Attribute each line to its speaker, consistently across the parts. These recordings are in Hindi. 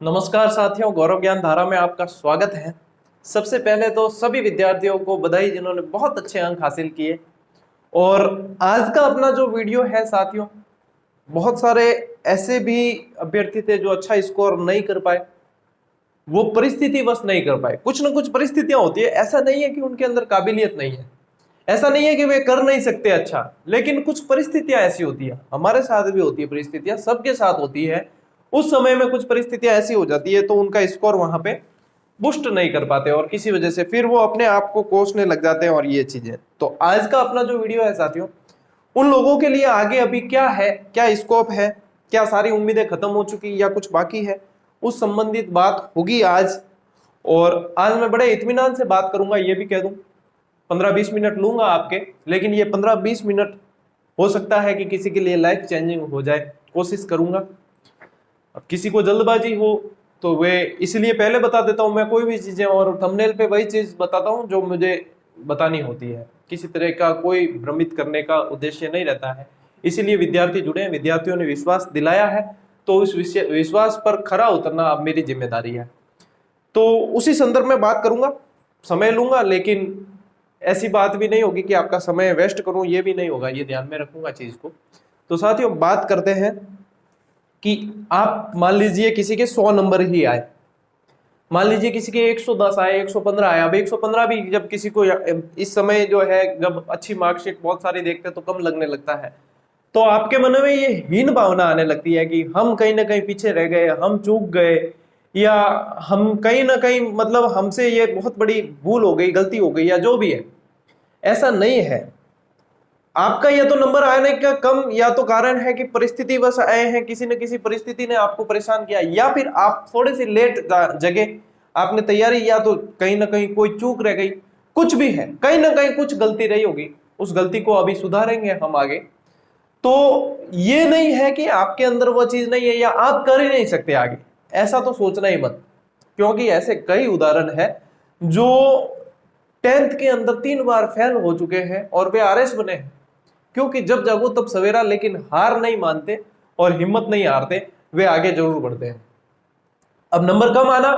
Speaker 1: नमस्कार साथियों, गौरव ज्ञान धारा में आपका स्वागत है। सबसे पहले तो सभी विद्यार्थियों को बधाई जिन्होंने बहुत अच्छे अंक हासिल किए। और आज का अपना जो वीडियो है साथियों, बहुत सारे ऐसे भी अभ्यर्थी थे जो अच्छा स्कोर नहीं कर पाए, वो परिस्थितिवश नहीं कर पाए। कुछ ना कुछ परिस्थितियां होती है, ऐसा नहीं है कि उनके अंदर काबिलियत नहीं है, ऐसा नहीं है कि वे कर नहीं सकते अच्छा, लेकिन कुछ परिस्थितियां ऐसी होती है, हमारे साथ भी होती है, परिस्थितियां सबके साथ होती है। उस समय में कुछ परिस्थितियां ऐसी हो जाती है तो उनका स्कोर वहां पे बुस्ट नहीं कर पाते और किसी वजह से फिर वो अपने आप को कोसने लग जाते हैं और ये चीजें। तो आज का अपना जो वीडियो है साथियों, उन लोगों के लिए आगे अभी क्या है, क्या स्कोप है, क्या सारी उम्मीदें खत्म हो चुकी या कुछ बाकी है, उस संबंधित बात होगी आज। और आज मैं बड़े इत्मीनान से बात करूंगा, ये भी कह दूं 15-20 मिनट लूंगा आपके, लेकिन ये 15-20 मिनट हो सकता है कि किसी के लिए लाइफ चेंजिंग हो जाए, कोशिश करूंगा। अब किसी को जल्दबाजी हो तो वे इसलिए पहले बता देता हूं मैं कोई भी चीजें, और थंबनेल पे वही चीज बताता हूं जो मुझे बतानी होती है। किसी तरह का कोई भ्रमित करने का उद्देश्य नहीं रहता है। इसीलिए विद्यार्थी जुड़े हैं, विद्यार्थियों ने विश्वास दिलाया है, तो उस विश्वास पर खरा उतरना अब मेरी जिम्मेदारी है। तो उसी संदर्भ में बात करूंगा, समय लूंगा, लेकिन ऐसी बात भी नहीं होगी कि आपका समय वेस्ट करूं, ये भी नहीं होगा, ये ध्यान में रखूंगा चीज को। तो साथियों बात करते हैं कि आप मान लीजिए किसी के 100 नंबर ही आए, मान लीजिए किसी के 110 आए, 115 आए। अब 115 भी जब किसी को इस समय जो है, जब अच्छी मार्कशीट बहुत सारी देखते हैं तो कम लगने लगता है, तो आपके मन में ये हीन भावना आने लगती है कि हम कहीं ना कहीं पीछे रह गए, हम चूक गए, या हम कहीं ना कहीं मतलब हमसे ये बहुत बड़ी भूल हो गई, गलती हो गई, या जो भी है। ऐसा नहीं है। आपका या तो नंबर आने का कम या तो कारण है कि परिस्थिति बस आए हैं, किसी न किसी परिस्थिति ने आपको परेशान किया, या फिर आप थोड़े से लेट जगे, आपने तैयारी, या तो कहीं ना कहीं कोई चूक रह गई, कुछ भी है, कहीं ना कहीं कुछ गलती रही होगी, उस गलती को अभी सुधारेंगे हम आगे। तो ये नहीं है कि आपके अंदर वो चीज नहीं है या आप कर ही नहीं सकते आगे, ऐसा तो सोचना ही मत। क्योंकि ऐसे कई उदाहरण है जो 10th के अंदर 3 बार फेल हो चुके हैं और वे आरएस बने हैं। क्योंकि जब जागो तब सवेरा, लेकिन हार नहीं मानते और हिम्मत नहीं हारते, वे आगे जरूर बढ़ते हैं। अब नंबर कम आना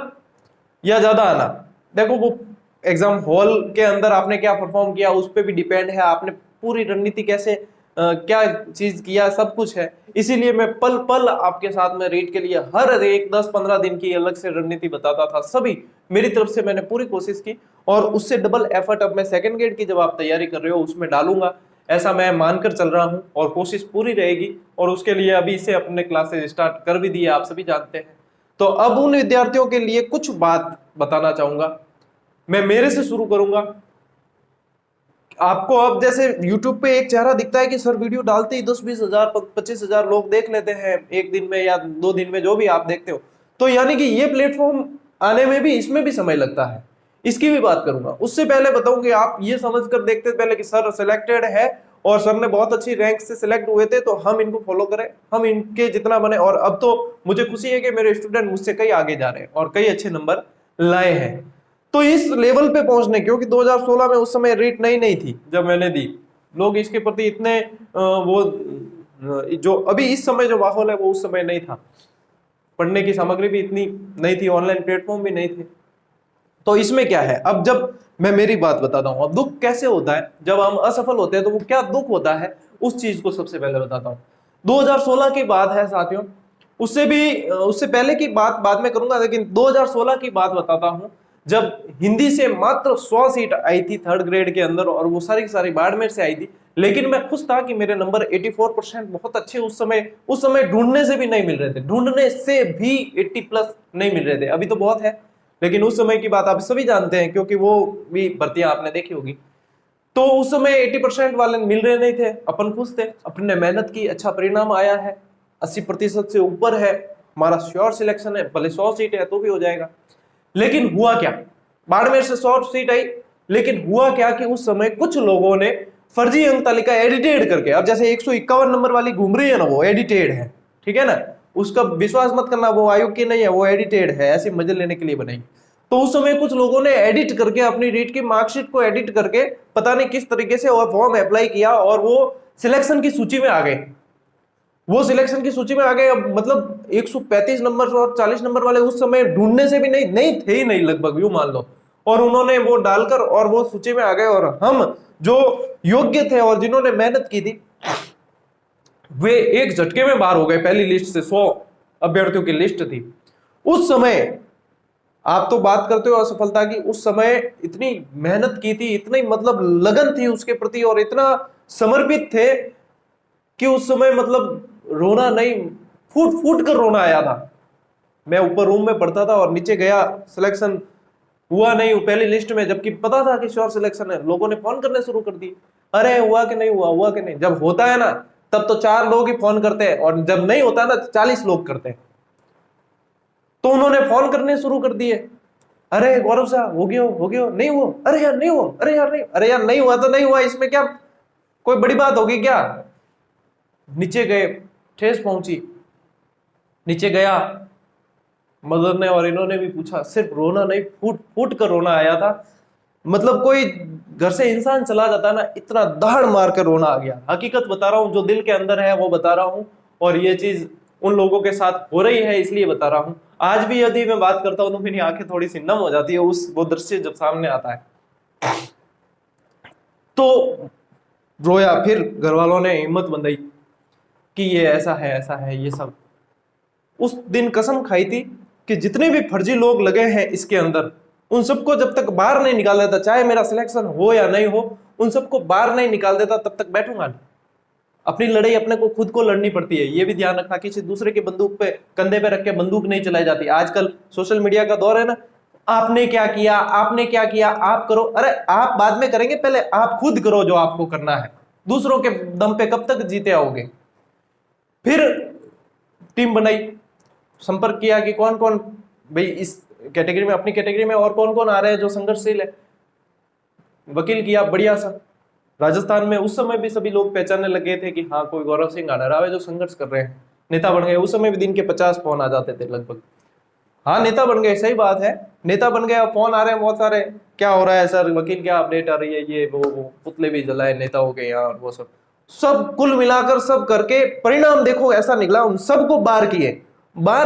Speaker 1: या ज्यादा आना, देखो वो एग्जाम हॉल के अंदर आपने क्या परफॉर्म किया उस पर भी डिपेंड है, आपने पूरी रणनीति कैसे क्या चीज किया, सब कुछ है। इसीलिए मैं पल पल आपके साथ में रीट के लिए हर एक 10-15 दिन की अलग से रणनीति बताता था, सभी मेरी तरफ से मैंने पूरी कोशिश की, और उससे डबल एफर्ट अब मैं सेकंड ग्रेड की जब आप तैयारी कर रहे हो उसमें डालूंगा, ऐसा मैं मानकर चल रहा हूं, और कोशिश पूरी रहेगी। और उसके लिए अभी से अपने क्लासेस स्टार्ट कर भी दिए, आप सभी जानते हैं। तो अब उन विद्यार्थियों के लिए कुछ बात बताना चाहूंगा, मैं मेरे से शुरू करूंगा। आपको अब जैसे YouTube पे एक चेहरा दिखता है कि सर वीडियो डालते ही 10-20 हजार 25 हजार लोग देख लेते हैं एक दिन में या 2 दिन में, जो भी आप देखते हो, तो यानी कि ये प्लेटफॉर्म आने में भी, इसमें भी समय लगता है। इसकी भी बात करूंगा। उससे पहले बताऊं कि आप ये समझ कर देखते पहले कि सर सिलेक्टेड है और सर ने बहुत अच्छी रैंक से सिलेक्ट हुए थे, तो हम इनको फॉलो करें, हम इनके जितना बने। और अब तो मुझे खुशी है कि मेरे स्टूडेंट मुझसे कई आगे जा रहे हैं और कई अच्छे नंबर लाए हैं। तो इस लेवल पे पहुंचने, क्योंकि 2016 में उस समय रेट नहीं थी जब मैंने दी, लोग इसके प्रति इतने वो जो अभी इस समय जो माहौल है वो उस समय नहीं था, पढ़ने की सामग्री भी इतनी नहीं थी, ऑनलाइन प्लेटफॉर्म भी नहीं थे। तो इसमें क्या है, अब जब मैं मेरी बात बताता हूं, अब दुख कैसे होता है जब हम असफल होते हैं, तो वो क्या दुख होता है उस चीज को सबसे पहले बताता हूं। 2016 की बात है साथियों, उससे पहले की बात बाद में करूंगा, लेकिन 2016 की बात बताता हूं, जब हिंदी से मात्र 100 सीट आई थी थर्ड ग्रेड के अंदर, और वो सारी की सारी बाड़मेर से आई थी। लेकिन मैं खुश था कि मेरे नंबर 84% बहुत अच्छे उस समय ढूंढने से भी नहीं मिल रहे थे, ढूंढने से भी 80+ नहीं मिल रहे थे। अभी तो बहुत है, लेकिन उस समय की बात आप सभी जानते हैं क्योंकि वो भी भर्तियां आपने देखी होगी। तो उस समय 80% वाले मिल रहे नहीं थे, अपन खुश थे, अपने मेहनत की, अच्छा परिणाम आया है, 80% से ऊपर है, हमारा श्योर सिलेक्शन है, भले 100 सीट है तो भी हो जाएगा। लेकिन हुआ क्या, बाड़मेर से 100 सीट आई, लेकिन हुआ क्या कि उस समय कुछ लोगों ने फर्जी अंक तालिका एडिटेड करके, अब जैसे 151 नंबर वाली घूम रही है ना, वो एडिटेड है, ठीक है ना, उसका विश्वास मत करना, वो आयोग की नहीं है, वो एडिटेड है, ऐसे मजे लेने के लिए बनाई। तो उस समय कुछ लोगों ने एडिट करके अपनी रीट की मार्कशीट को एडिट करके पता नहीं किस तरीके से और फॉर्म अप्लाई किया, और वो सिलेक्शन की सूची में आ गए, वो सिलेक्शन की सूची में आ गए। अब मतलब 135 नंबर और 40 नंबर वाले उस समय ढूंढने से भी नहीं थे ही नहीं, लगभग यूं मान लो। और उन्होंने वो डालकर और वो सूची में आ गए, और हम जो योग्य थे और जिन्होंने मेहनत की थी वे एक झटके में बाहर हो गए। पहली लिस्ट से 100 अभ्यर्थियों की लिस्ट थी उस समय। आप तो बात करते हो असफलता की, उस समय इतनी मेहनत की थी, इतनी मतलब लगन थी उसके प्रति, और इतना समर्पित थे कि उस समय मतलब रोना नहीं, फूट फूट कर रोना आया था। मैं ऊपर रूम में पढ़ता था और नीचे गया, सिलेक्शन हुआ नहीं पहली लिस्ट में, जबकि पता था कि श्योर सिलेक्शन है। लोगों ने फोन करने शुरू कर दिए, अरे हुआ कि नहीं हुआ, हुआ कि नहीं। जब होता है ना तब तो 4 लोग ही फोन करते हैं, और जब नहीं होता ना 40 लोग करते हैं। तो उन्होंने फोन करने शुरू कर दिए, अरे गौरव साहब हो गया हो गया, नहीं हुआ, अरे यार नहीं हुआ, अरे यार नहीं, अरे यार नहीं हुआ तो नहीं हुआ, इसमें क्या कोई बड़ी बात होगी क्या। नीचे गए, ठेस पहुंची, नीचे गया, मदर ने और इन्होंने भी पूछा, सिर्फ रोना नहीं, फूट फूट कर रोना आया था। मतलब कोई घर से इंसान चला जाता है ना, इतना दहाड़ मार कर रोना आ गया। हकीकत बता रहा हूं, जो दिल के अंदर है वो बता रहा हूं, और ये चीज उन लोगों के साथ हो रही है इसलिए बता रहा हूं। आज भी यदि मैं बात करता हूं तो मेरी आंखें थोड़ी सी नम हो जाती है, उस वो दृश्य जब सामने आता है। तो रोया, फिर घर वालों ने हिम्मत बंधाई कि ये ऐसा है ये सब। उस दिन कसम खाई थी कि जितने भी फर्जी लोग लगे हैं इसके अंदर, उन सबको जब तक बाहर नहीं निकाल देता, चाहे मेरा सिलेक्शन हो या नहीं हो, उन सबको बाहर नहीं निकाल देता तब तक बैठूंगा नहीं। अपनी लड़ाई अपने को खुद को लड़नी पड़ती है, ये भी ध्यान रखना। किसी दूसरे के बंदूक पे, कंधे पे रख के बंदूक नहीं चलाई जाती। आजकल सोशल मीडिया का दौर है ना, आपने क्या किया, आपने क्या किया, आप करो। अरे आप बाद में करेंगे, पहले आप खुद करो जो आपको करना है। दूसरों के दम पे कब तक जीते आओगे। फिर टीम बनाई, संपर्क किया कि कौन कौन भाई इस कैटेगरी में, अपनी कैटेगरी में और कौन कौन आ रहे हैं जो संघर्षशील है। वकील किया, बढ़िया सा। राजस्थान में उस समय भी सभी लोग पहचानने लगे थे कि हाँ कोई गौरव सिंह आडराव है जो संघर्ष कर रहे हैं, नेता बन गए। उस समय भी दिन के 50 फोन आ जाते थे लगभग। हाँ नेता बन गए, सही बात है, नेता बन गए, फोन आ रहे हैं बहुत सारे, क्या हो रहा है सर, वकील क्या अपडेट आ रही है, ये वो पुतले भी जलाए नेता हो गए यहाँ, वो सब सब कुल मिलाकर सब करके परिणाम देखो ऐसा निकला। उन सबको बार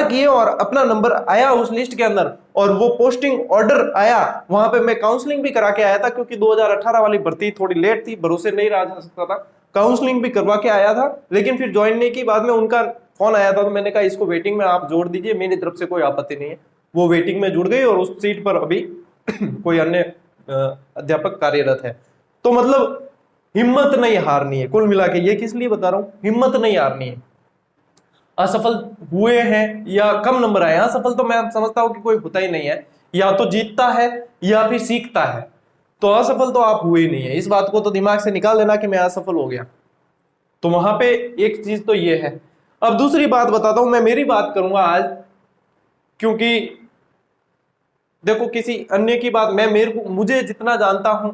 Speaker 1: किए और अपना नंबर आया उस लिस्ट के अंदर, और वो पोस्टिंग ऑर्डर आया। वहां पे मैं काउंसलिंग भी करा के आया था, क्योंकि 2018 वाली भर्ती थोड़ी लेट थी, भरोसे नहीं रहा जा सकता था। काउंसलिंग भी करवा के आया था, लेकिन फिर ज्वाइन नहीं की। बाद में उनका फोन आया था, तो मैंने कहा इसको वेटिंग में आप जोड़ दीजिए, मेरी तरफ से कोई आपत्ति नहीं है। वो वेटिंग में जुड़ गई, और उस सीट पर अभी कोई अन्य अध्यापक कार्यरत है। तो मतलब हिम्मत नहीं हारनी है। कुल मिला के ये किस लिए बता रहा हूं, हिम्मत नहीं हारनी है। असफल हुए हैं या कम नंबर आए, असफल तो मैं समझता हूं कि कोई होता ही नहीं है, या तो जीतता है या फिर सीखता है। तो असफल तो आप हुए ही नहीं है, इस बात को तो दिमाग से निकाल देना कि मैं असफल हो गया। तो वहां पे एक चीज तो ये है। अब दूसरी बात बताता हूं, मैं मेरी बात करूंगा आज, क्योंकि देखो किसी अन्य की बात, मैं मुझे जितना जानता हूं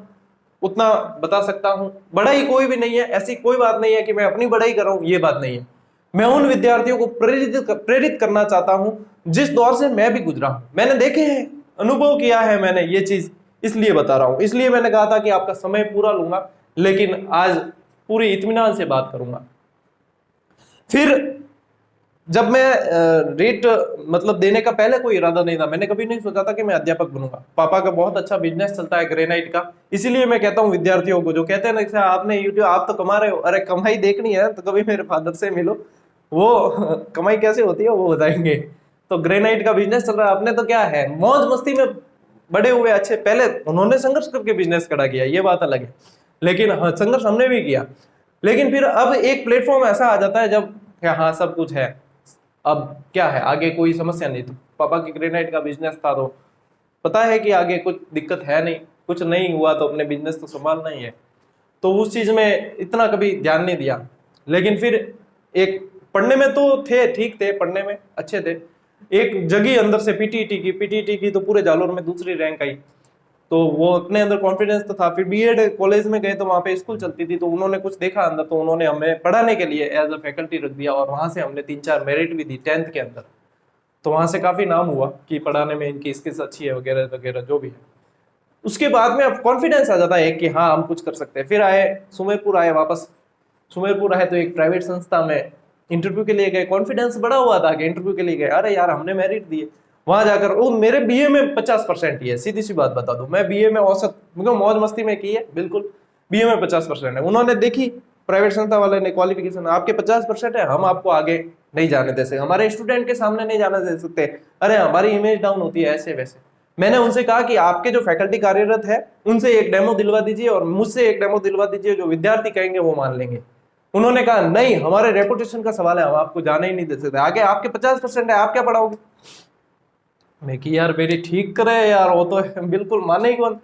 Speaker 1: उतना बता सकता हूं। बड़ाई कोई भी नहीं है, ऐसी कोई बात नहीं है कि मैं अपनी बड़ाई कर रहा हूं, ये बात नहीं है। मैं उन विद्यार्थियों को प्रेरित करना चाहता हूं जिस दौर से मैं भी गुजरा हूं। मैंने देखे हैं, अनुभव किया है मैंने ये चीज, इसलिए बता रहा हूं। इसलिए मैंने कहा था कि आपका समय पूरा लूंगा, लेकिन आज पूरी इत्मीनान से बात करूंगा। फिर जब मैं रेट मतलब देने का पहले कोई इरादा नहीं था, मैंने कभी नहीं सोचा था कि मैं अध्यापक बनूंगा। पापा का बहुत अच्छा बिजनेस चलता है ग्रेनाइट का, इसीलिए मैं कहता हूं विद्यार्थियों को जो कहते हैं ना आपने यूट्यूब, आप तो कमा रहे हो, अरे कमाई देखनी है तो कभी मेरे फादर से मिलो, वो कमाई कैसे होती है वो बताएंगे। तो ग्रेनाइट का बिजनेस चल रहा है, आपने तो क्या है मौज मस्ती में बड़े हुए अच्छे। पहले उन्होंने संघर्ष करके बिजनेस खड़ा किया, ये बात अलग है, लेकिन हाँ संघर्ष हमने भी किया। लेकिन फिर अब एक प्लेटफॉर्म ऐसा आ जाता है जब हाँ सब कुछ है, अब क्या है, आगे कोई समस्या नहीं। तो पापा की ग्रेनाइट का बिजनेस था, तो पता है कि आगे कुछ दिक्कत है नहीं, कुछ नहीं हुआ तो अपने बिजनेस तो संभालना ही है। तो उस चीज में इतना कभी ध्यान नहीं दिया। लेकिन फिर एक पढ़ने में तो थे, ठीक थे, पढ़ने में अच्छे थे। एक जगी अंदर से पीटीटी की तो पूरे जालोर में दूसरी रैंक आई, तो वो अपने अंदर कॉन्फिडेंस तो था। फिर बीएड कॉलेज में गए तो वहां पे स्कूल चलती थी, तो उन्होंने कुछ देखा अंदर, तो उन्होंने हमें पढ़ाने के लिए एज अ फैकल्टी रख दिया, और वहां से हमने 3-4 मेरिट भी दी 10th के अंदर। तो वहां से काफी नाम हुआ कि पढ़ाने में इनकी स्किल्स अच्छी है वगैरह वगैरह जो भी है। उसके बाद में अब कॉन्फिडेंस आ जाता है कि हाँ हम कुछ कर सकते हैं। फिर आए सुमेरपुर, आए वापस सुमेरपुर आए, तो एक प्राइवेट संस्था में इंटरव्यू के लिए गए, कॉन्फिडेंस बड़ा हुआ था कि इंटरव्यू के लिए गए, अरे यार हमने मेरिट दिए, वहां जाकर वो मेरे बीए में 50% ही है, सीधी सी बात बता दो, मैं बीए में औसत मौज मस्ती में की है, बिल्कुल बीए में 50% है। उन्होंने देखी प्राइवेट संस्था वाले ने क्वालिफिकेशन, आपके 50% है, हम आपको आगे नहीं जाने दे सकते, हमारे स्टूडेंट के सामने नहीं जाने दे सकते, अरे हमारी इमेज डाउन होती है ऐसे वैसे। मैंने उनसे कहा कि आपके जो फैकल्टी कार्यरत है उनसे एक डेमो दिलवा दीजिए और मुझसे एक डेमो दिलवा दीजिए, जो विद्यार्थी कहेंगे वो मान लेंगे। उन्होंने कहा नहीं, हमारे रेपुटेशन का सवाल है, हम आपको जाने ही नहीं दे सकते, आगे आपके 50% है, आप क्या पढ़ाओगे। मैं कि यार मेरी ठीक करे यार, वो तो बिल्कुल माने ही कौन।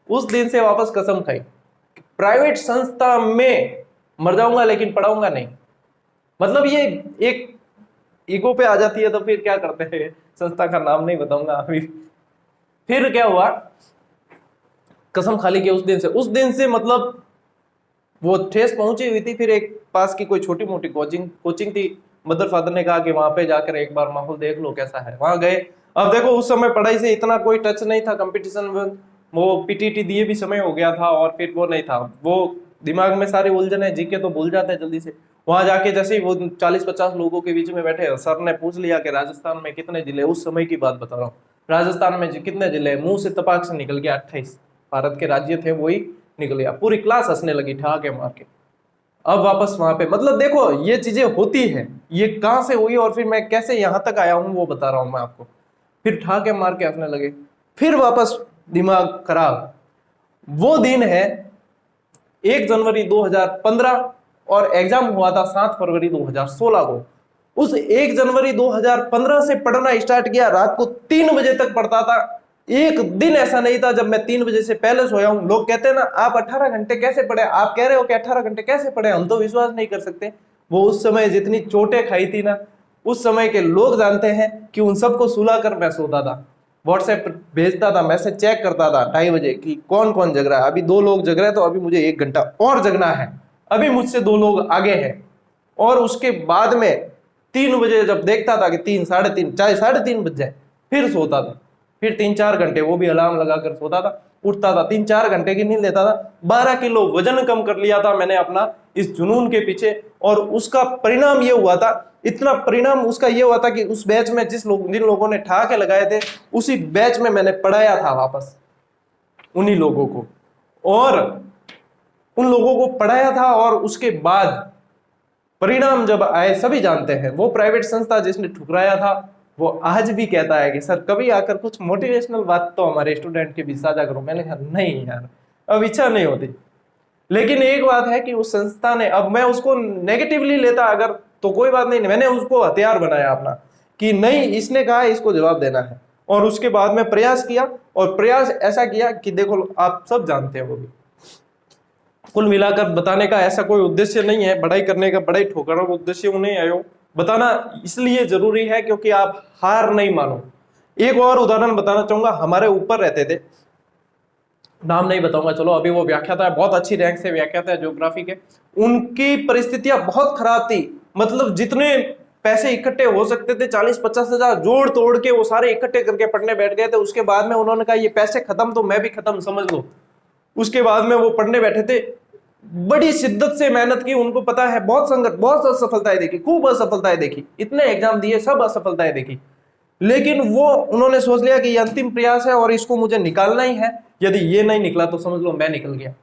Speaker 1: उस दिन से वापस कसम खाई, प्राइवेट संस्था में मर जाऊंगा लेकिन पढ़ाऊंगा नहीं। मतलब ये एक ईगो पे आ जाती है तो फिर क्या करते हैं, संस्था का नाम नहीं बताऊंगा अभी। फिर क्या हुआ, कसम खा ली कि उस दिन से मतलब वो ठेस पहुंची हुई थी। फिर एक पास की कोई छोटी मोटी कोचिंग थी, मदर फादर ने कहा कि वहां पे जाकर एक बार माहौल देख लो कैसा है, वहां गए। अब देखो उस समय पढ़ाई से इतना कोई टच नहीं था, कंपटीशन में वो पीटीटी दिए भी समय हो गया था और फिर वो नहीं था, वो दिमाग में सारी उलझन है, जीके तो भूल जाते हैं जल्दी से। वहां जाके जैसे ही वो 40-50 लोगों के बीच में बैठे, सर ने पूछ लिया कि राजस्थान में कितने जिले, उस समय की बात बता रहा हूँ, राजस्थान में कितने जिले, मुंह से तपाक से निकल गया 28 भारत के राज्य थे वही निकल गया। पूरी क्लास हंसने लगी ठहाके मार के। अब वापस वहां पे, मतलब देखो ये चीजें होती हैं, ये कहां से हुई और फिर मैं कैसे यहां तक आया हूं वो बता रहा हूं मैं आपको। फिर ठहाके मार के हंसने लगे, फिर वापस दिमाग खराब। वो दिन है 1 जनवरी 2015 और एग्जाम हुआ था 7 फरवरी 2016 को। उस 1 जनवरी 2015 से पढ़ना स्टार्ट किया, रात को 3 बजे तक पढ़ता था। एक दिन ऐसा नहीं था जब मैं 3 बजे से पहले सोया हूं। लोग कहते हैं ना आप 18 घंटे कैसे पढ़े, आप कह रहे हो कि 18 घंटे कैसे पढ़े, हम तो विश्वास नहीं कर सकते। वो उस समय जितनी चोटें खाई थी ना, उस समय के लोग जानते हैं कि उन सबको सुला कर मैं सोता था, व्हाट्सएप भेजता था, मैसेज चेक करता था 2:30 बजे कि कौन कौन जग रहा है, अभी 2 लोग जग रहे हैं तो अभी मुझे 1 घंटा और जगना है, अभी मुझसे 2 लोग आगे हैं। और उसके बाद में 3 बजे जब देखता था कि 3, 3:30, चाहे 3:30 बज जाए, फिर सोता था। फिर 3-4 घंटे वो भी अलार्म लगाकर सोता था, उठता था, 3-4 घंटे की नींद लेता था। 12 किलो वजन कम कर लिया था मैंने अपना इस जुनून के पीछे। और उसका परिणाम ये हुआ था, इतना परिणाम उसका ये हुआ था कि उस बैच में जिन लोगों ने ठहाके लगाए थे, उसी बैच में मैंने पढ़ाया था वापस उन्हीं लोगों को, और उन लोगों को पढ़ाया था। और उसके बाद परिणाम जब आए सभी जानते हैं। वो प्राइवेट संस्था जिसने ठुकराया था वो आज भी कहता है कि सर कभी आकर कुछ मोटिवेशनल बात तो हमारे स्टूडेंट के बीच साझा करो। मैंने कहा नहीं यार, अब इच्छा नहीं होती। लेकिन एक बात है कि उस संस्था ने, अब मैं उसको नेगेटिवली लेता अगर तो कोई बात नहीं, मैंने उसको हथियार बनाया अपना कि नहीं इसने कहा इसको जवाब देना है। और उसके बाद में प्रयास किया, और प्रयास ऐसा किया कि देखो आप सब जानते हैं। वो भी कुल मिलाकर बताने का ऐसा कोई उद्देश्य नहीं है, बढ़ाई करने का बड़ा ही ठोकर उद्देश्य उन्हें आयो बताना इसलिए जरूरी है क्योंकि आप हार नहीं मानो। एक और उदाहरण बताना चाहूंगा, हमारे ऊपर रहते थे, नाम नहीं बताऊंगा, चलो अभी वो व्याख्याता है, बहुत अच्छी रैंक से व्याख्याता है ज्योग्राफी के। उनकी परिस्थितियां बहुत खराब थी, मतलब जितने पैसे इकट्ठे हो सकते थे 40-50 हजार जोड़ तोड़ के वो सारे इकट्ठे करके पढ़ने बैठ गए थे। उसके बाद में उन्होंने कहा ये पैसे खत्म तो मैं भी खत्म समझ लो। उसके बाद में वो पढ़ने बैठे थे, बड़ी शिद्दत से मेहनत की, उनको पता है बहुत संघर्ष, बहुत असफलताएं देखी, खूब असफलताएं देखी, इतने एग्जाम दिए सब असफलताएं देखी। लेकिन वो उन्होंने सोच लिया कि ये अंतिम प्रयास है और इसको मुझे निकालना ही है, यदि ये नहीं निकला तो समझ लो मैं निकल गया।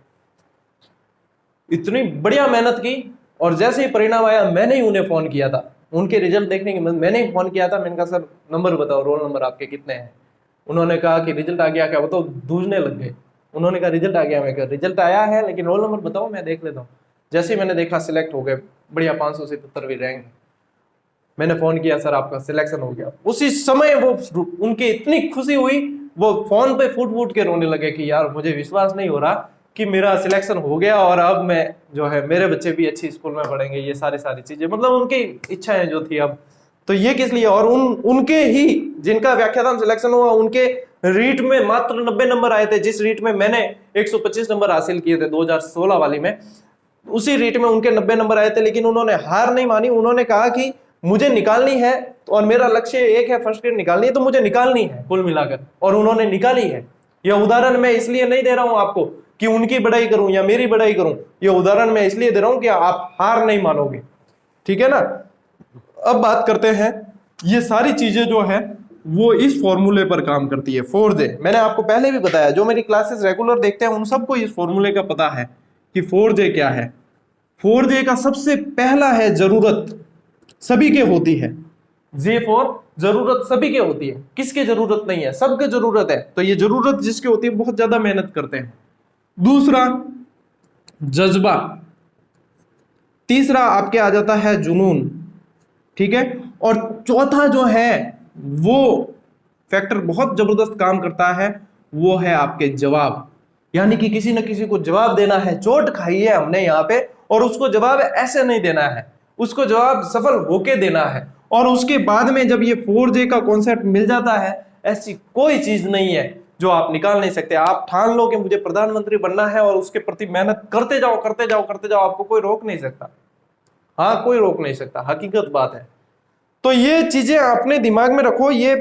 Speaker 1: इतनी बढ़िया मेहनत की, और जैसे ही परिणाम आया मैंने ही उन्हें फोन किया था, उनके रिजल्ट देखने के बाद मैंने ही फोन किया था। मैंने कहा सर नंबर बताओ, रोल नंबर आपके कितने हैं। उन्होंने कहा कि रिजल्ट आ गया क्या, वो तो दूजने लग गए। उन्होंने कहा रिजल्ट आ गया, मैं कहा रिजल्ट आया है लेकिन रोल नंबर बताओ मैं देख लेता हूँ। जैसे ही मैंने देखा सिलेक्ट हो गए, बढ़िया 577वीं रैंक। मैंने फोन किया सर आपका सिलेक्शन हो गया। उसी समय वो उनकी इतनी खुशी हुई, वो फोन पे फूट फूट के रोने लगे कि यार मुझे विश्वास नहीं हो रहा कि मेरा सिलेक्शन हो गया और अब मैं जो है मेरे बच्चे भी अच्छी स्कूल में पढ़ेंगे, ये सारी चीजें, मतलब उनकी इच्छाएं जो थी। अब तो ये किस लिए, और उनके ही जिनका व्याख्याता सिलेक्शन हुआ उनके रीट में मात्र 90 नंबर आए थे। जिस रीट में मैंने 125 नंबर हासिल किए थे 2016 वाली में, उसी रीट में उनके 90 नंबर आए थे। लेकिन उन्होंने हार नहीं मानी, उन्होंने कहा कि मुझे निकालनी है और मेरा लक्ष्य एक है, फर्स्ट ग्रेड निकालनी है तो मुझे निकालनी है कुल मिलाकर, और उन्होंने निकाली है। यह उदाहरण मैं इसलिए नहीं दे रहा हूं आपको कि उनकी बढ़ाई करूं या मेरी बढ़ाई करूं, यह उदाहरण मैं इसलिए दे रहा हूं कि आप हार नहीं मानोगे, ठीक है ना। अब बात करते हैं, ये सारी चीजें जो है वो इस फॉर्मूले पर काम करती है 4J। मैंने आपको पहले भी बताया, जो मेरी क्लासेस रेगुलर देखते हैं उन सबको इस फॉर्मूले का पता है कि 4J क्या है। 4J का सबसे पहला है जरूरत, सभी के होती है। J4 जरूरत सभी के होती है, किसके जरूरत नहीं है, सबके जरूरत है। तो ये जरूरत जिसके होती है बहुत ज्यादा मेहनत करते हैं। दूसरा जज्बा, तीसरा आपके आ जाता है जुनून, ठीक है। और चौथा जो है वो फैक्टर बहुत जबरदस्त काम करता है, वो है आपके जवाब। यानी कि किसी न किसी को जवाब देना है, चोट खाई है हमने यहाँ पे, और उसको जवाब ऐसे नहीं देना है, उसको जवाब सफल होके देना है। और उसके बाद में जब ये 4J का कॉन्सेप्ट मिल जाता है, ऐसी कोई चीज नहीं है जो आप निकाल नहीं सकते। आप ठान लो कि मुझे प्रधानमंत्री बनना है और उसके प्रति मेहनत करते जाओ करते जाओ करते जाओ, आपको कोई रोक नहीं सकता। हाँ, कोई रोक नहीं सकता, हकीकत बात है। तो ये चीजें अपने दिमाग में रखो। ये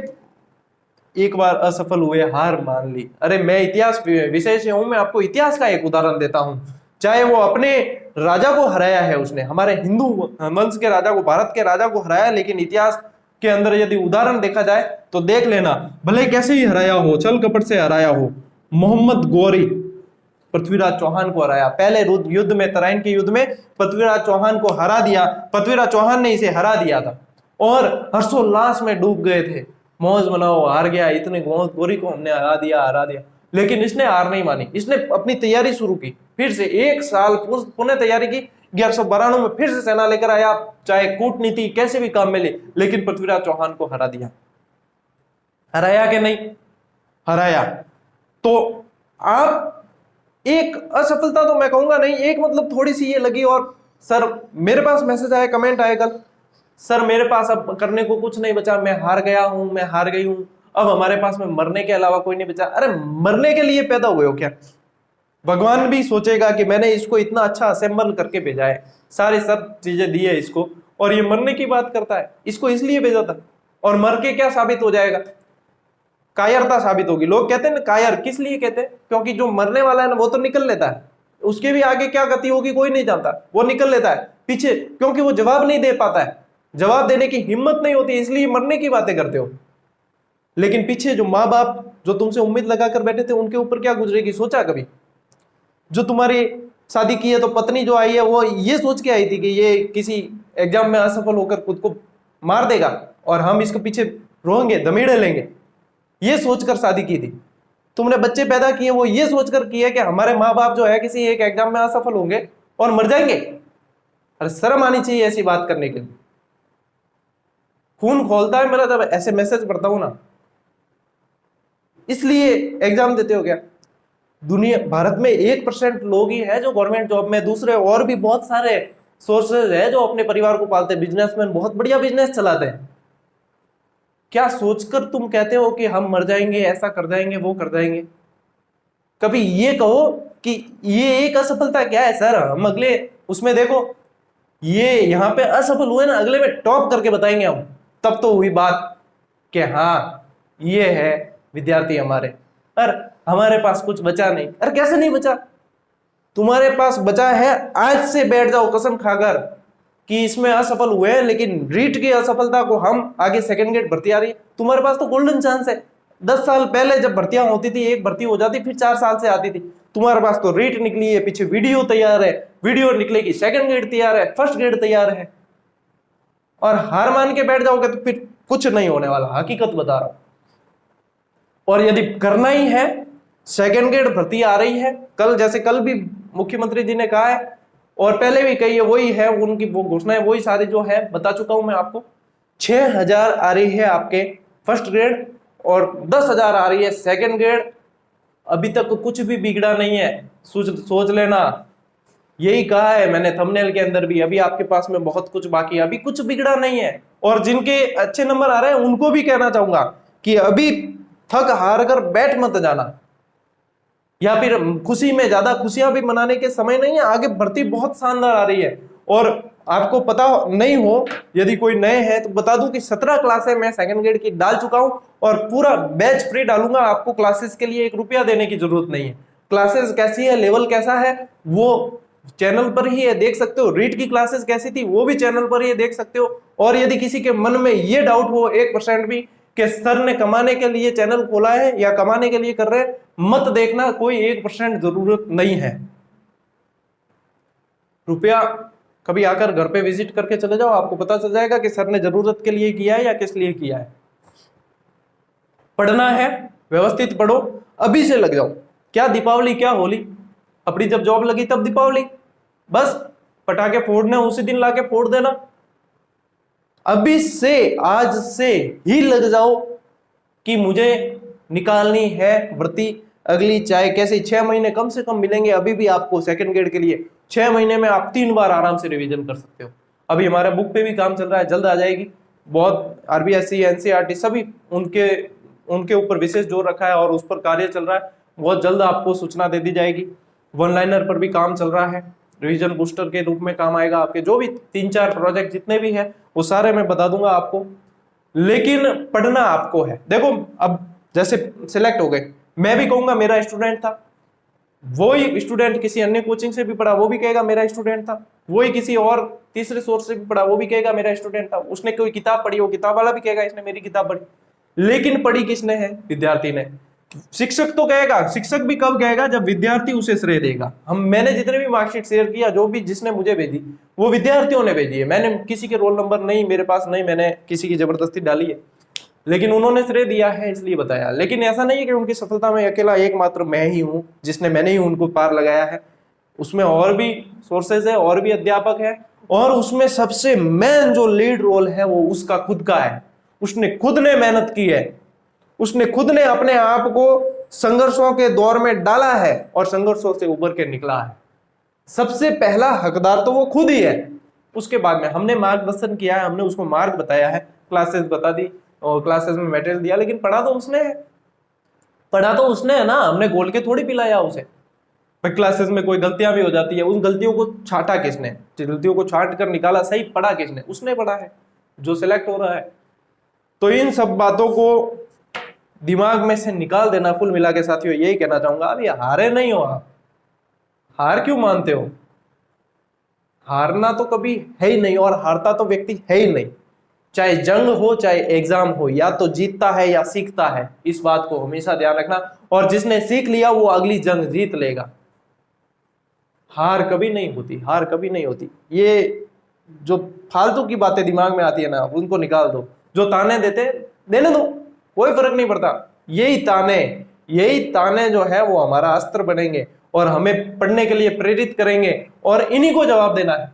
Speaker 1: एक बार असफल हुए, हार मान ली। अरे मैं इतिहास विषय से हूं, मैं आपको इतिहास का एक उदाहरण देता हूं। चाहे वो अपने राजा को हराया है उसने, हमारे हिंदू वंश के राजा को, भारत के राजा को हराया, लेकिन इतिहास के अंदर यदि उदाहरण देखा जाए तो देख लेना, भले कैसे ही हराया हो, छल कपट से हराया हो। मोहम्मद गौरी पृथ्वीराज चौहान को हराया, पहले युद्ध में, तराइन के युद्ध में पृथ्वीराज चौहान को हरा दिया। पृथ्वीराज चौहान ने इसे हरा दिया था और हर्षोल्लास में डूब गए थे, मौज मनाओ, हार गया, इतने गोरी को हमने हरा दिया। लेकिन इसने हार नहीं मानी, इसने अपनी तैयारी शुरू की, फिर से 1 साल पुनः तैयारी की। 1192 में फिर से सेना लेकर आया, चाहे कूटनीति कैसे भी काम में ले, लेकिन पृथ्वीराज चौहान को हरा दिया। हराया कि नहीं? हराया। तो आप एक असफलता तो मैं कहूंगा नहीं, एक मतलब थोड़ी सी ये लगी, और सर मेरे पास मैसेज आया, कमेंट आया कल, सर मेरे पास अब करने को कुछ नहीं बचा, मैं हार गया हूं, मैं हार गई हूं, अब हमारे पास में मरने के अलावा कोई नहीं बचा। अरे मरने के लिए पैदा हुए हो क्या? भगवान भी सोचेगा कि मैंने इसको इतना अच्छा असेंबल करके भेजा है, सारी सब चीजें दी है इसको, और ये मरने की बात करता है, इसको इसलिए भेजा था, और मर के क्या साबित हो जाएगा? कायरता साबित होगी। लोग कहते हैं ना कायर, किस लिए कहते हैं? क्योंकि जो मरने वाला है ना वो तो निकल लेता है, उसके भी आगे क्या गति होगी कोई नहीं जानता, वो निकल लेता है पीछे, क्योंकि वो जवाब नहीं दे पाता है, जवाब देने की हिम्मत नहीं होती, इसलिए मरने की बातें करते हो। लेकिन पीछे जो माँ बाप जो तुमसे उम्मीद लगाकर बैठे थे, उनके ऊपर क्या गुजरेगी, सोचा कभी? जो तुम्हारी शादी की है तो पत्नी जो आई है वो ये सोच के आई थी कि ये किसी एग्जाम में असफल होकर खुद को मार देगा और हम इसके पीछे रोएंगे, दमीड़े लेंगे, ये सोचकर शादी की थी। तुमने बच्चे पैदा किए, वो ये सोचकर किए कि हमारे माँ बाप जो है किसी एक एग्जाम में असफल होंगे और मर जाएंगे। अरे शर्म आनी चाहिए ऐसी बात करने के लिए। खून खोलता है मेरा जब ऐसे मैसेज पढ़ता हूं ना। इसलिए एग्जाम देते हो क्या? दुनिया भारत में 1% लोग ही है जो गवर्नमेंट जॉब में, दूसरे और भी बहुत सारे सोर्सेज है जो अपने परिवार को पालते हैं, बिजनेसमैन बहुत बढ़िया बिजनेस चलाते हैं। क्या सोचकर तुम कहते हो कि हम मर जाएंगे, ऐसा कर जाएंगे, वो कर जाएंगे? कभी ये कहो कि ये एक असफलता क्या है सर, हम अगले उसमें देखो ये यहाँ पे असफल हुए ना, अगले में टॉप करके बताएंगे हम, तब तो हुई बात कि हाँ ये है विद्यार्थी हमारे। अरे हमारे पास कुछ बचा नहीं। अरे कैसे नहीं बचा? तुम्हारे पास बचा है, आज से बैठ जाओ कसम खाकर कि इसमें असफल हुए हैं, लेकिन रीट की असफलता को हम आगे सेकंड गेट भर्ती आ रही है, तुम्हारे पास तो गोल्डन चांस है। 10 साल पहले जब भर्तियां होती थी, एक भर्ती हो जाती फिर 4 साल से आती थी, तुम्हारे पास तो रीट निकली है, पीछे वीडियो तैयार है, वीडियो निकलेगी, सेकंड गेट तैयार है, फर्स्ट गेट तैयार है, और हार मान के बैठ जाओगे तो फिर कुछ नहीं होने वाला, हकीकत बता रहा हूं। और यदि करना ही है, सेकंड गेट भर्ती आ रही है, कल जैसे कल भी मुख्यमंत्री जी ने कहा है और पहले भी कही है, वही है उनकी वो घोषणाएं, वही सारी जो है बता चुका हूं मैं आपको। 6000 आ रही है आपके फर्स्ट ग्रेड और 10,000 आ रही है सेकंड ग्रेड। अभी तक कुछ भी बिगड़ा नहीं है, सोच लेना। यही कहा है मैंने थंबनेल के अंदर भी, अभी आपके पास में बहुत कुछ बाकी है, अभी कुछ बिगड़ा नहीं है। और जिनके अच्छे नंबर आ रहे हैं उनको भी कहना चाहूंगा कि अभी थक हार कर बैठ मत जाना, या फिर खुशी में, ज्यादा खुशियां भी मनाने के समय नहीं है, आगे भर्ती बहुत शानदार आ रही है। और आपको पता नहीं हो, यदि कोई नए हैं तो बता दूं कि 17 क्लासें मैं सेकंड ग्रेड की डाल चुका हूं और पूरा बैच फ्री डालूंगा। आपको क्लासेस के लिए 1 रुपया देने की जरूरत नहीं है। क्लासेस कैसी है, लेवल कैसा है, वो चैनल पर ही है, देख सकते हो। रीट की क्लासेस कैसी थी वो भी चैनल पर ही है, देख सकते हो। और यदि किसी के मन में ये डाउट हो 1% भी कि सर ने कमाने के लिए चैनल खोला है या कमाने के लिए कर रहे हैं, मत देखना, कोई 1% जरूरत नहीं है। रुपया कभी आकर घर पे विजिट करके चले जाओ, आपको पता चल जाएगा कि सर ने जरूरत के लिए किया है या किस लिए किया है। पढ़ना है, व्यवस्थित पढ़ो, अभी से लग जाओ। क्या दीपावली, क्या होली, अपनी जब जॉब लगी तब दीपावली, बस पटाखे फोड़ने उसी दिन लाके फोड़ देना। अभी से, आज से ही लग जाओ कि मुझे निकालनी है वृत्ति अगली, चाहे कैसे 6 महीने कम से कम मिलेंगे अभी भी आपको सेकंड ग्रेड के लिए। 6 महीने में आप 3 बार आराम से रिवीजन कर सकते हो। अभी हमारे बुक पे भी काम चल रहा है, जल्द आ जाएगी। बहुत आरबीएससी, एनसीईआरटी सभी उनके ऊपर विशेष जोर रखा है और उस पर कार्य चल रहा है। बहुत जल्द आपको सूचना दे दी जाएगी। वन लाइनर पर भी काम चल रहा है, रिवीजन बूस्टर के रूप में काम आएगा आपके। जो भी 3-4 प्रोजेक्ट जितने भी है वो सारे मैं बता दूंगा आपको, लेकिन पढ़ना आपको है। देखो अब जैसे सिलेक्ट हो गए, मैं भी कहूंगा मेरा स्टूडेंट था, वही स्टूडेंट किसी अन्य कोचिंग से भी पढ़ा वो भी कहेगा मेरा स्टूडेंट था, वही किसी और तीसरे सोर्स से भी पढ़ा वो भी कहेगा मेरा स्टूडेंट था। उसने कोई किताब पढ़ी, वो किताब वाला भी कहेगा इसने मेरी किताब पढ़ी। लेकिन पढ़ी किसने है? विद्यार्थी ने। शिक्षक तो कहेगा, शिक्षक भी कब कहेगा? जब विद्यार्थी उसे श्रेय देगा। मैंने जितने भी मार्कशीट शेयर किया, जो भी जिसने मुझे भेजी, वो विद्यार्थियों ने भेजी है। मैंने किसी के रोल नंबर नहीं मेरे पास, नहीं मैंने किसी की जबरदस्ती डाली है, लेकिन उन्होंने श्रेय दिया है इसलिए बताया। लेकिन ऐसा नहीं है कि उनकी सफलता में अकेला एकमात्र मैं ही हूं, मैंने ही उनको पार लगाया है। उसमें और भी सोर्सेज है, और भी अध्यापक है, और उसमें सबसे मेन जो लीड रोल है वो उसका खुद का है। उसने खुद ने मेहनत की है, उसने खुद ने अपने आप को संघर्षों के दौर में डाला है और संघर्षों से उभर के निकला है। सबसे पहला हकदार तो वो खुद ही है। उसके बाद में हमने मार्गदर्शन किया है, हमने उसको मार्ग बताया है, क्लासेस बता दी और क्लासेस में मटेरियल दिया, लेकिन पढ़ा तो उसने है। पढ़ा तो उसने है ना, हमने घोल के थोड़ी पिलाया उसे। क्लासेस में कोई गलतियां भी हो जाती है, उन गलतियों को छाटा किसने? गलतियों को छाट कर निकाला, सही पढ़ा किसने? उसने पढ़ा है जो सिलेक्ट हो रहा है। तो इन सब बातों को दिमाग में से निकाल देना। कुल मिला के साथियों यही कहना चाहूंगा, अभी हारे नहीं हो आप। हार क्यों मानते हो? हारना तो कभी है ही नहीं, और हारता तो व्यक्ति है ही नहीं। चाहे जंग हो चाहे एग्जाम हो, या तो जीतता है या सीखता है। इस बात को हमेशा ध्यान रखना, और जिसने सीख लिया वो अगली जंग जीत लेगा। हार कभी नहीं होती, हार कभी नहीं होती। ये जो फालतू की बातें दिमाग में आती है ना, उनको निकाल दो। जो ताने देते देने दो, कोई फर्क नहीं पड़ता। यही ताने जो है वो हमारा अस्त्र बनेंगे और हमें पढ़ने के लिए प्रेरित करेंगे, और इन्हीं को जवाब देना है।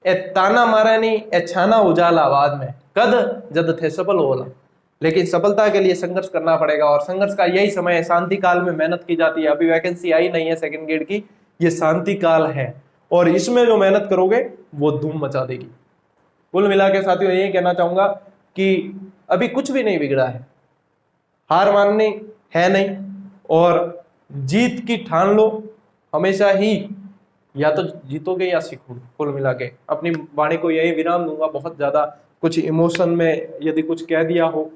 Speaker 1: ए ताना मारा नहीं, ए छाना उजाला बाद में, कद जद थे सफल होला। लेकिन सफलता के लिए संघर्ष करना पड़ेगा, और संघर्ष का यही समय है। शांति काल में मेहनत की जाती है। अभी वैकेंसी आई नहीं है सेकंड ग्रेड की, ये शांति काल है, और इसमें जो मेहनत करोगे वो धूम मचा देगी। कुल मिला के साथियों यही कहना चाहूंगा कि अभी कुछ भी नहीं बिगड़ा है, हार माननी है नहीं, और जीत की ठान लो हमेशा ही। या तो जीतोगे या सीखोगे। कुल मिला के अपनी वाणी को यही विराम दूंगा। बहुत ज्यादा कुछ इमोशन में यदि कुछ कह दिया हो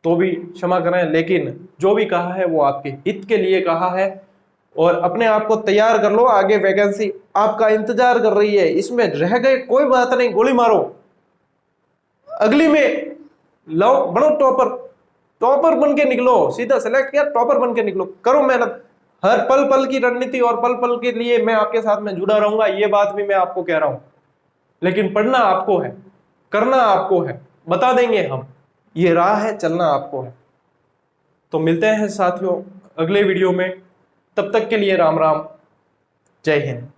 Speaker 1: तो भी क्षमा करें, लेकिन जो भी कहा है वो आपके हित के लिए कहा है। और अपने आप को तैयार कर लो, आगे वैकेंसी आपका इंतजार कर रही है। इसमें रह गए कोई बात नहीं, गोली मारो, अगली में लो, बनो टॉपर बन के निकलो। सीधा सेलेक्ट किया, टॉपर बन के निकलो, करो मेहनत। हर पल पल की रणनीति और पल पल के लिए मैं आपके साथ में जुड़ा रहूंगा, ये बात भी मैं आपको कह रहा हूं। लेकिन पढ़ना आपको है, करना आपको है, बता देंगे हम, ये राह है, चलना आपको है। तो मिलते हैं साथियों अगले वीडियो में, तब तक के लिए राम राम, जय हिंद।